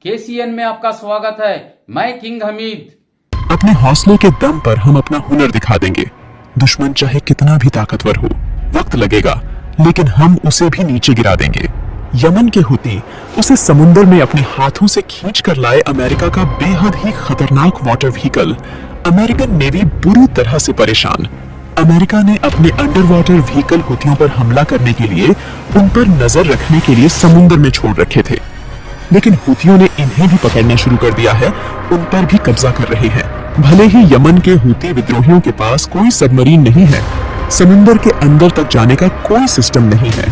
KCN में आपका स्वागत है। मैं किंग हमीद। अपने हौसले के दम पर हम अपना हुनर दिखा देंगे। दुश्मन चाहे कितना भी ताकतवर हो, वक्त लगेगा, लेकिन हम उसे भी नीचे गिरा देंगे। यमन के हुती उसे समुंदर में अपने हाथों से खींच कर लाए अमेरिका का बेहद ही खतरनाक वाटर व्हीकल। अमेरिकन नेवी बुरी तरह से परेशान। अमेरिका ने अपने अंडर वाटर व्हीकल हुतियों पर हमला करने के लिए उन पर नजर रखने के लिए समुंदर में छोड़ रखे थे, लेकिन हुतियों ने इन्हें भी पकड़ना शुरू कर दिया है, उन पर भी कब्जा कर रहे हैं। भले ही यमन के हुती विद्रोहियों के पास कोई सबमरीन नहीं है, समुंदर के अंदर तक जाने का कोई सिस्टम नहीं है,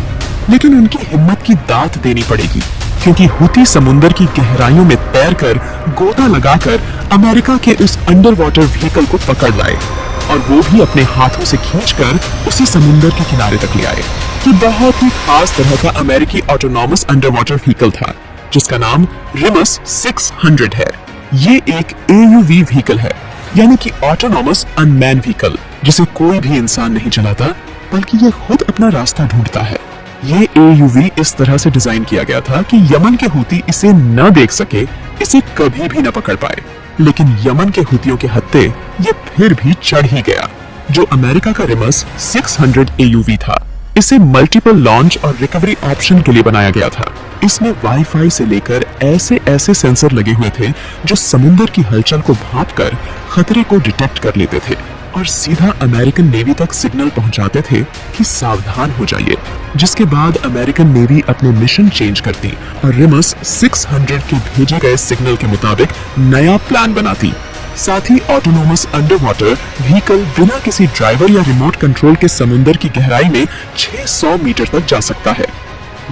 लेकिन उनकी हिम्मत की दात देनी पड़ेगी, क्योंकि हुती समुंदर की गहराइयों में तैरकर गोता लगाकर अमेरिका के उस अंडर वाटर व्हीकल को पकड़ लाए और वो भी अपने हाथों से खींचकर उसी समुंदर के किनारे तक ले आए। ये बहुत ही खास तरह का अमेरिकी ऑटोनॉमस अंडर वाटर व्हीकल था, जिसका नाम रिमस 600 है। ये एक AUV व्हीकल है, यानी कि ऑटोनॉमस अनमैन व्हीकल, जिसे कोई भी इंसान नहीं चलाता, बल्कि ये खुद अपना रास्ता ढूंढता है। ये AUV इस तरह से डिजाइन किया गया था कि यमन के हुती इसे न देख सके, इसे कभी भी न पकड़ पाए। लेकिन यमन के हुतियों के हत्थे ये फिर भी चढ़ ही गया। जो अमेरिका का रिमस 600 AUV था, इसे मल्टीपल लॉन्च और रिकवरी ऑप्शन के लिए बनाया गया था। इसमें वाईफाई से लेकर ऐसे ऐसे सेंसर लगे हुए थे जो समुंदर की हलचल को भांपकर खतरे को डिटेक्ट कर लेते थे और सीधा अमेरिकन नेवी तक सिग्नल पहुंचाते थे कि सावधान हो जाइए, जिसके बाद अमेरिकन नेवी अपने मिशन चेंज करती और रिमस 600 के भेजे गए सिग्नल के मुताबिक नया प्लान बनाती। साथ ही ऑटोनोमस अंडर वाटर व्हीकल बिना किसी ड्राइवर या रिमोट कंट्रोल के समुंदर की गहराई में 600 मीटर तक जा सकता है।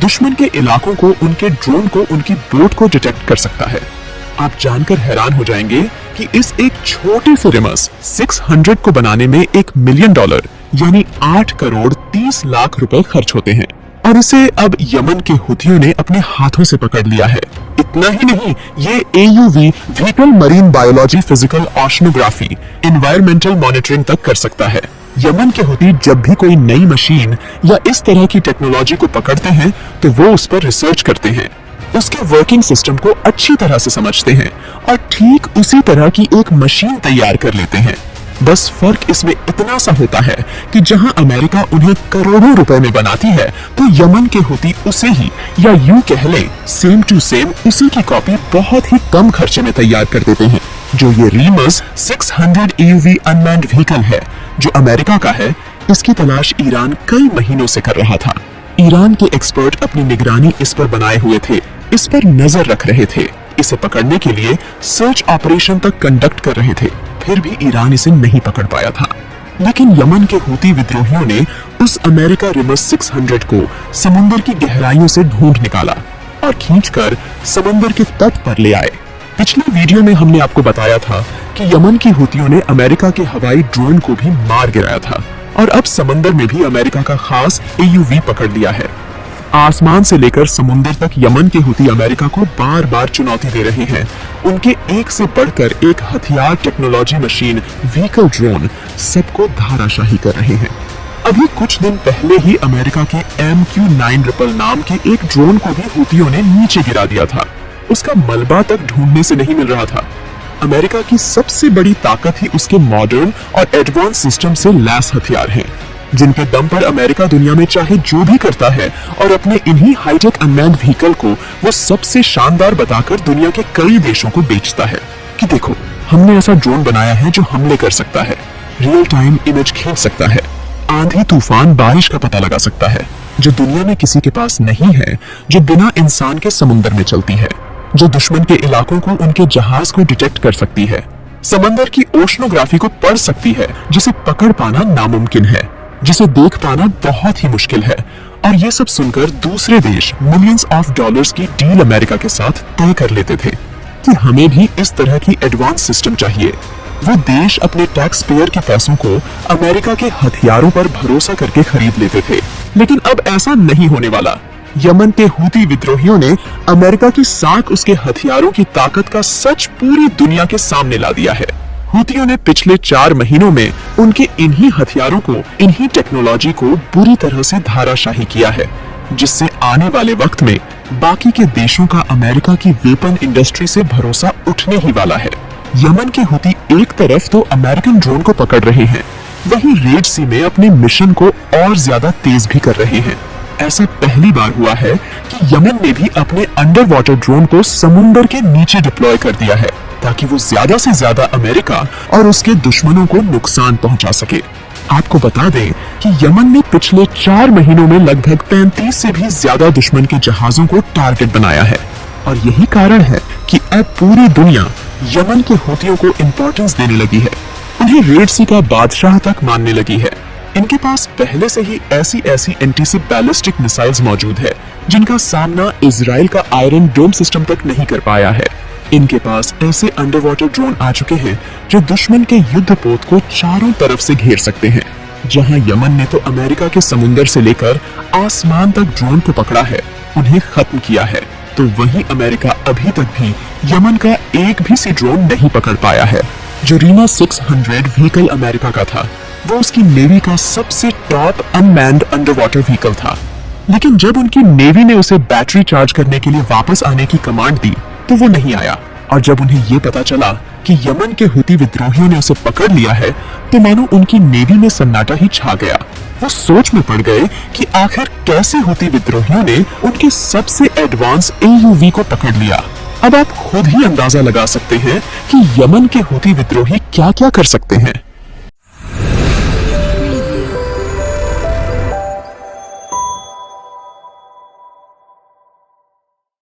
दुश्मन के इलाकों को, उनके ड्रोन को, उनकी बोट को डिटेक्ट कर सकता है। आप जानकर हैरान हो जाएंगे कि इस एक छोटे से रिमस 600 को बनाने में $1 मिलियन यानी 8 करोड़ 30 लाख रुपए खर्च होते हैं, और इसे अब यमन के हुतियों ने अपने हाथों से पकड़ लिया है। इतना ही नहीं, ये AUV vehicle marine biology, physical oceanography, environmental monitoring तक कर सकता है। यमन के हुती जब भी कोई नई मशीन या इस तरह की टेक्नोलॉजी को पकड़ते हैं तो वो उस पर रिसर्च करते हैं, उसके वर्किंग सिस्टम को अच्छी तरह से समझते हैं और ठीक उसी तरह की एक मशीन तैयार कर लेते हैं। बस फर्क इसमें इतना सा होता है कि जहां अमेरिका उन्हें करोड़ों रुपए में बनाती है, तो यमन के हुती उसे ही, या यूं कह ले सेम टू सेम उसी की कॉपी बहुत ही कम खर्चे में तैयार कर देते हैं। जो ये रिमस 600 AUV अनमैन्ड व्हीकल है जो अमेरिका का है, इसकी तलाश ईरान कई महीनों से कर रहा था। ईरान के एक्सपर्ट अपनी निगरानी इस पर बनाए हुए थे, इस पर नजर रख रहे थे, इसे पकड़ने के लिए सर्च ऑपरेशन तक कंडक्ट कर रहे थे, फिर भी ईरान इसे नहीं पकड़ पाया था। लेकिन यमन के हुती विद्रोहियों ने उस अमेरिका रिमस 600 को समुंदर की गहराइयों से ढूंढ निकाला और खींचकर समुंदर के तट पर ले आए। पिछले वीडियो में हमने आपको बताया था कि यमन की हुतियों ने अमेरिका के हवाई ड्रोन को भी मार गिराया था, और अब समंदर में भी अमेरिका का खास AUV पकड़ लिया है। आसमान से लेकर समुंदर तक यमन के हुती अमेरिका को बार बार चुनौती दे रहे हैं। उनके एक से बढ़कर एक हथियार, टेक्नोलॉजी, मशीन, व्हीकल, ड्रोन सबको धाराशाही कर रहे हैं। अभी कुछ दिन पहले ही अमेरिका के MQ-9 रिपल नाम के एक ड्रोन को भी हुतियों ने नीचे गिरा दिया था। उसका मलबा तक ढूंढने से नहीं मिल रहा था। अमेरिका की सबसे बड़ी ताकत ही उसके मॉडर्न और एडवांस सिस्टम से लैस हथियार हैं, जिनके दम पर अमेरिका दुनिया में चाहे जो भी करता है और अपने इन्हीं हाईटेक अनमैन्ड व्हीकल को वो सबसे शानदार बताकर दुनिया के कई देशों को बेचता है कि देखो, हमने ऐसा ड्रोन बनाया है जो हमले कर सकता है, रियल टाइम इमेज खींच सकता है, आंधी, तूफान, बारिश का पता लगा सकता है, जो दुनिया में किसी के पास नहीं है, जो बिना इंसान के समुंदर में चलती है, जो दुश्मन के इलाकों को, उनके जहाज को डिटेक्ट कर सकती है, समंदर की ओशनोग्राफी को पढ़ सकती है, जिसे पकड़ पाना नामुमकिन है, जिसे देख पाना बहुत ही मुश्किल है। और ये सब सुनकर दूसरे देश मिलियंस ऑफ डॉलर्स की डील अमेरिका के साथ तय कर लेते थे कि हमें भी इस तरह की एडवांस सिस्टम चाहिए। वो देश अपने टैक्स पेयर के पैसों को अमेरिका के हथियारों पर भरोसा करके खरीद लेते थे, लेकिन अब ऐसा नहीं होने वाला। यमन के हुती विद्रोहियों ने अमेरिका की साख, उसके हथियारों की ताकत का सच पूरी दुनिया के सामने ला दिया है। हुतियों ने पिछले 4 महीनों में उनके इन्हीं हथियारों को, इन्हीं टेक्नोलॉजी को बुरी तरह से धाराशाही किया है, जिससे आने वाले वक्त में बाकी के देशों का अमेरिका की वेपन इंडस्ट्री से भरोसा उठने ही वाला है। यमन के हुती एक तरफ तो अमेरिकन ड्रोन को पकड़ रहे हैं, वहीं रेड सी में अपने मिशन को और ज्यादा तेज भी कर रहे हैं। ऐसा पहली बार हुआ है कि यमन ने भी अपने अंडर वाटर ड्रोन को समुंदर के नीचे डिप्लॉय कर दिया है, ताकि वो ज्यादा से ज्यादा अमेरिका और उसके दुश्मनों को नुकसान पहुंचा सके। आपको बता दें कि यमन ने पिछले 4 महीनों में लगभग 35 से भी ज्यादा दुश्मन के जहाजों को टारगेट बनाया है, और यही कारण है कि अब पूरी दुनिया यमन के हूतियों को इंपॉर्टेंस देने लगी है, उन्हें रेड सी का बादशाह तक मानने लगी है। इनके पास पहले से ही ऐसी एंटीशिप बैलिस्टिक मिसाइल्स मौजूद है जिनका सामना इजराइल का आयरन डोम सिस्टम तक नहीं कर पाया है। इनके पास ऐसे अंडर वाटर ड्रोन आ चुके हैं जो दुश्मन के युद्ध पोत को चारों तरफ से घेर सकते हैं। जहां यमन ने तो अमेरिका के समुंदर से लेकर आसमान तक ड्रोन को पकड़ा है, उन्हें खत्म किया है, तो वहीं अमेरिका अभी तक भी यमन का एक भी सी ड्रोन नहीं पकड़ पाया है। जो रीना 600 व्हीकल अमेरिका का था, वो उसकी नेवी का सबसे top unmanned under water vehicle था, लेकिन जब उनकी नेवी ने उसे बैटरी चार्ज करने के लिए वापस आने की कमांड दी तो वो नहीं आया। और जब उन्हें ये पता चला कि यमन के हुती विद्रोहियों ने उसे पकड़ लिया है, तो मानो उनकी नेवी में सन्नाटा ही छा गया। वो सोच में पड़ गए कि आखिर कैसे हुती विद्रोहियों ने उनके सबसे एडवांस AUV को पकड़ लिया। अब आप खुद ही अंदाजा लगा सकते हैं कि यमन के हुती विद्रोही क्या क्या कर सकते हैं।